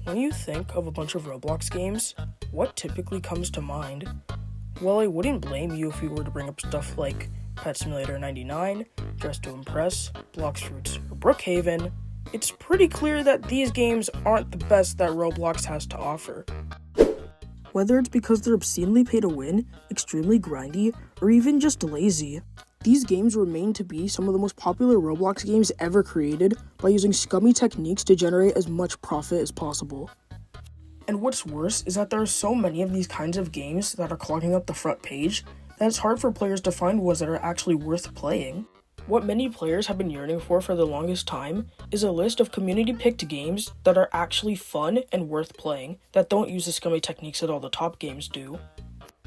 When you think of a bunch of Roblox games, what typically comes to mind? Well, I wouldn't blame you if you were to bring up stuff like Pet Simulator 99, Dress to Impress, Blox Fruits, or Brookhaven. It's pretty clear that these games aren't the best that Roblox has to offer. Whether it's because they're obscenely pay to win, extremely grindy, or even just lazy, these games remain to be some of the most popular Roblox games ever created by using scummy techniques to generate as much profit as possible. And what's worse is that there are so many of these kinds of games that are clogging up the front page that it's hard for players to find ones that are actually worth playing. What many players have been yearning for the longest time is a list of community-picked games that are actually fun and worth playing, that don't use the scummy techniques that all the top games do.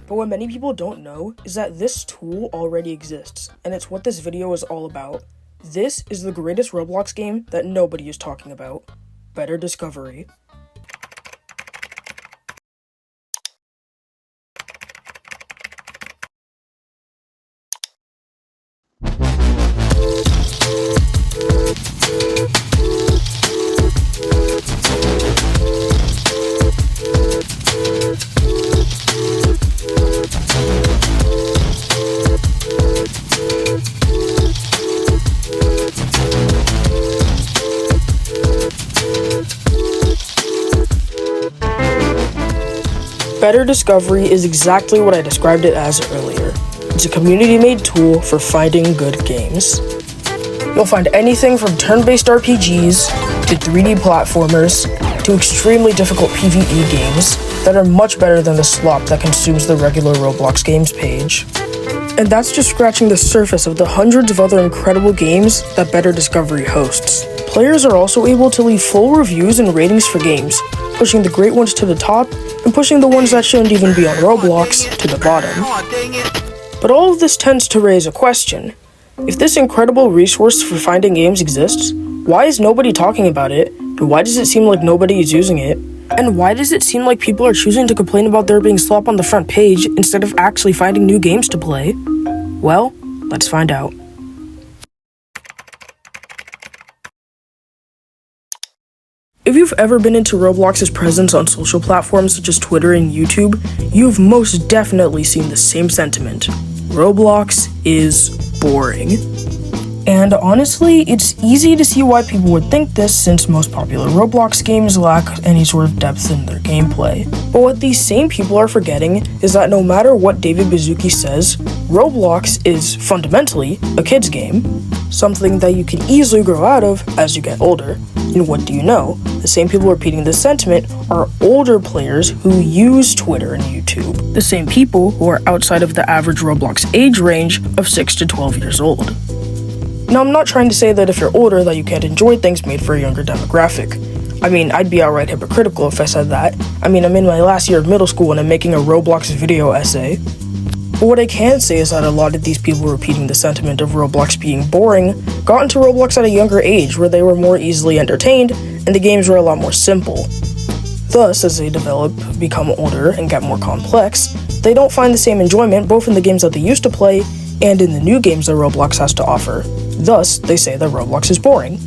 But what many people don't know is that this tool already exists, and it's what this video is all about. This is the greatest Roblox game that nobody is talking about. Better Discovery. Better Discovery is exactly what I described it as earlier. It's a community-made tool for finding good games. You'll find anything from turn-based RPGs, to 3D platformers, to extremely difficult PvE games that are much better than the slop that consumes the regular Roblox games page. And that's just scratching the surface of the hundreds of other incredible games that Better Discovery hosts. Players are also able to leave full reviews and ratings for games, pushing the great ones to the top and pushing the ones that shouldn't even be on Roblox to the bottom. But all of this tends to raise a question. If this incredible resource for finding games exists, why is nobody talking about it? And why does it seem like nobody is using it? And why does it seem like people are choosing to complain about there being slop on the front page instead of actually finding new games to play? Well, let's find out. If you've ever been into Roblox's presence on social platforms such as Twitter and YouTube, you've most definitely seen the same sentiment. Roblox is boring. And honestly, it's easy to see why people would think this, since most popular Roblox games lack any sort of depth in their gameplay. But what these same people are forgetting is that no matter what David Baszucki says, Roblox is fundamentally a kid's game, something that you can easily grow out of as you get older. And what do you know? The same people repeating this sentiment are older players who use Twitter and YouTube. The same people who are outside of the average Roblox age range of 6 to 12 years old. Now, I'm not trying to say that if you're older that you can't enjoy things made for a younger demographic. I mean, I'd be outright hypocritical if I said that. I mean, I'm in my last year of middle school and I'm making a Roblox video essay. But what I can say is that a lot of these people repeating the sentiment of Roblox being boring got into Roblox at a younger age, where they were more easily entertained and the games were a lot more simple. Thus, as they become older and get more complex, they don't find the same enjoyment both in the games that they used to play and in the new games that Roblox has to offer. Thus, they say that Roblox is boring.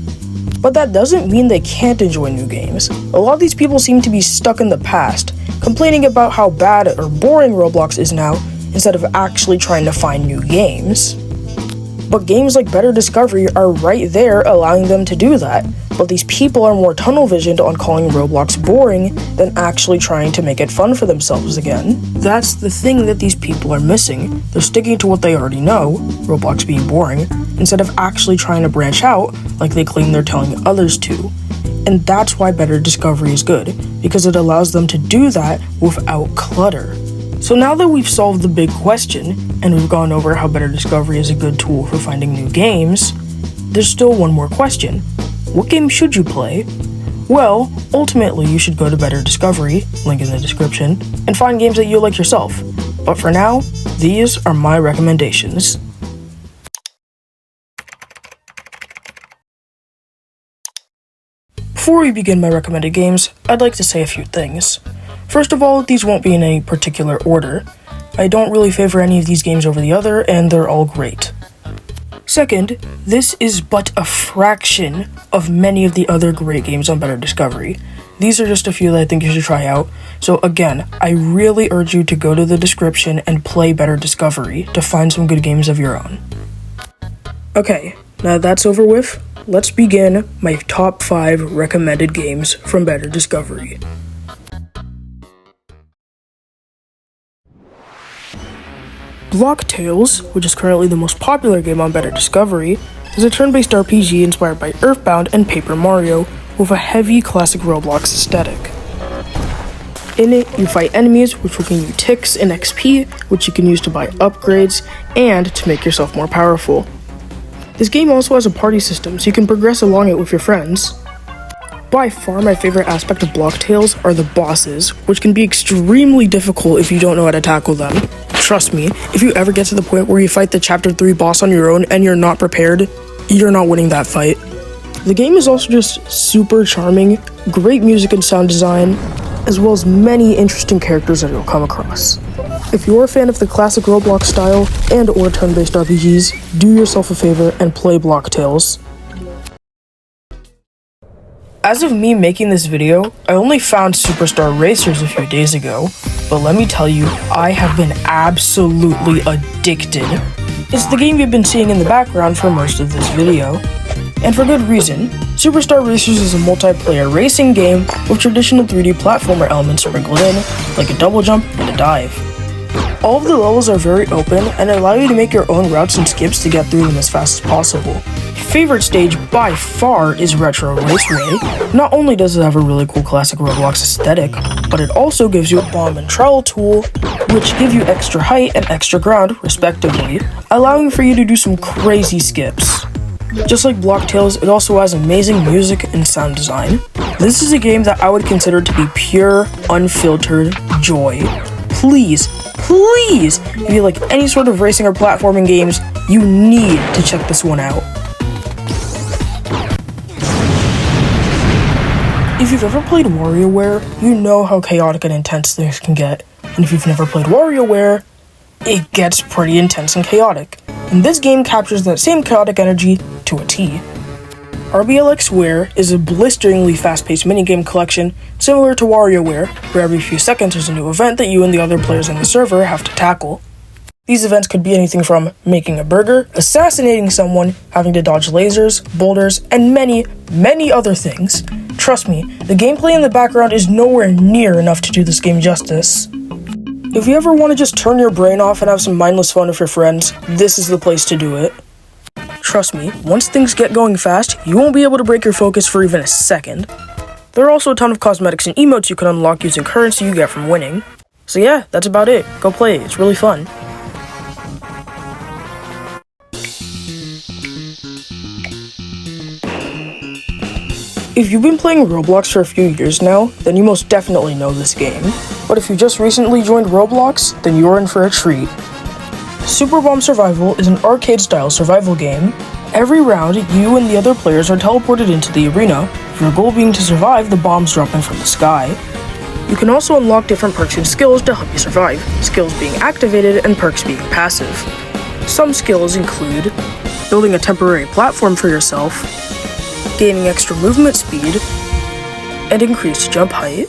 But that doesn't mean they can't enjoy new games. A lot of these people seem to be stuck in the past, complaining about how bad or boring Roblox is now, instead of actually trying to find new games. But games like Better Discovery are right there allowing them to do that. But these people are more tunnel visioned on calling Roblox boring than actually trying to make it fun for themselves again. That's the thing that these people are missing. They're sticking to what they already know, Roblox being boring, instead of actually trying to branch out like they claim they're telling others to. And that's why Better Discovery is good, because it allows them to do that without clutter. So now that we've solved the big question, and we've gone over how Better Discovery is a good tool for finding new games, there's still one more question. What game should you play? Well, ultimately you should go to Better Discovery, link in the description, and find games that you like yourself. But for now, these are my recommendations. Before we begin my recommended games, I'd like to say a few things. First of all, these won't be in any particular order. I don't really favor any of these games over the other, and they're all great. Second, this is but a fraction of many of the other great games on Better Discovery. These are just a few that I think you should try out. So again, I really urge you to go to the description and play Better Discovery to find some good games of your own. Okay, now that's over with, let's begin my top 5 recommended games from Better Discovery. Block Tales, which is currently the most popular game on Better Discovery, is a turn-based RPG inspired by Earthbound and Paper Mario with a heavy classic Roblox aesthetic. In it, you fight enemies, which will gain you ticks and XP, which you can use to buy upgrades and to make yourself more powerful. This game also has a party system, so you can progress along it with your friends. By far my favorite aspect of Block Tales are the bosses, which can be extremely difficult if you don't know how to tackle them. Trust me, if you ever get to the point where you fight the Chapter 3 boss on your own and you're not prepared, you're not winning that fight. The game is also just super charming, great music and sound design, as well as many interesting characters that you'll come across. If you're a fan of the classic Roblox style and or turn-based RPGs, do yourself a favor and play Block Tales. As of me making this video, I only found Superstar Racers a few days ago, but let me tell you, I have been absolutely addicted. It's the game you've been seeing in the background for most of this video. And for good reason. Superstar Racers is a multiplayer racing game with traditional 3D platformer elements sprinkled in, like a double jump and a dive. All of the levels are very open and allow you to make your own routes and skips to get through them as fast as possible. Favorite stage by far is Retro Raceway. Not only does it have a really cool classic Roblox aesthetic, but it also gives you a bomb and trowel tool, which give you extra height and extra ground, respectively, allowing for you to do some crazy skips. Just like Block Tales, it also has amazing music and sound design. This is a game that I would consider to be pure, unfiltered joy. Please, if you like any sort of racing or platforming games, you need to check this one out. If you've ever played WarioWare, you know how chaotic and intense things can get. And if you've never played WarioWare, it gets pretty intense and chaotic. And this game captures that same chaotic energy to a T. RBLX Ware is a blisteringly fast-paced minigame collection similar to WarioWare, where every few seconds there's a new event that you and the other players in the server have to tackle. These events could be anything from making a burger, assassinating someone, having to dodge lasers, boulders, and many, many other things. Trust me, the gameplay in the background is nowhere near enough to do this game justice. If you ever want to just turn your brain off and have some mindless fun with your friends, this is the place to do it. Trust me, once things get going fast, you won't be able to break your focus for even a second. There are also a ton of cosmetics and emotes you can unlock using currency you get from winning. So yeah, that's about it. Go play, it's really fun. If you've been playing Roblox for a few years now, then you most definitely know this game. But if you just recently joined Roblox, then you're in for a treat. Super Bomb Survival is an arcade-style survival game. Every round, you and the other players are teleported into the arena, your goal being to survive the bombs dropping from the sky. You can also unlock different perks and skills to help you survive, skills being activated and perks being passive. Some skills include building a temporary platform for yourself, gaining extra movement speed, and increased jump height,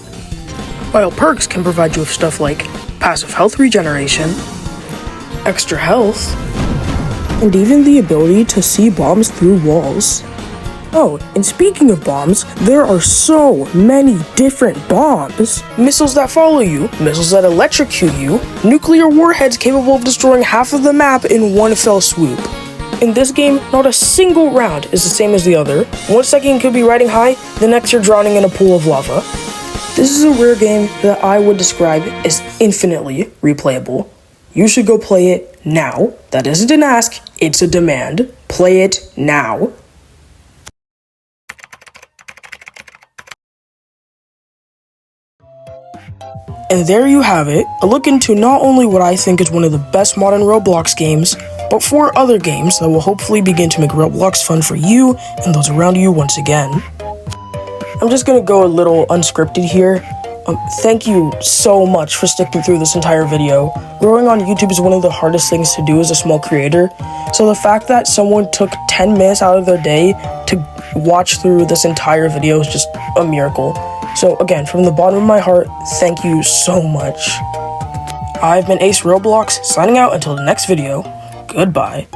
while perks can provide you with stuff like passive health regeneration, extra health, and even the ability to see bombs through walls. Oh, and speaking of bombs, there are so many different bombs. Missiles that follow you, missiles that electrocute you, nuclear warheads capable of destroying half of the map in one fell swoop. In this game, not a single round is the same as the other. 1 second you could be riding high, the next you're drowning in a pool of lava. This is a rare game that I would describe as infinitely replayable. You should go play it now. That isn't an ask, it's a demand. Play it now. And there you have it, a look into not only what I think is one of the best modern Roblox games, but 4 other games that will hopefully begin to make Roblox fun for you and those around you once again. I'm just gonna go a little unscripted here. Thank you so much for sticking through this entire video. Growing on YouTube is one of the hardest things to do as a small creator, so the fact that someone took 10 minutes out of their day to watch through this entire video is just a miracle. So again, from the bottom of my heart, thank you so much. I've been Ace Roblox, signing out until the next video. Goodbye.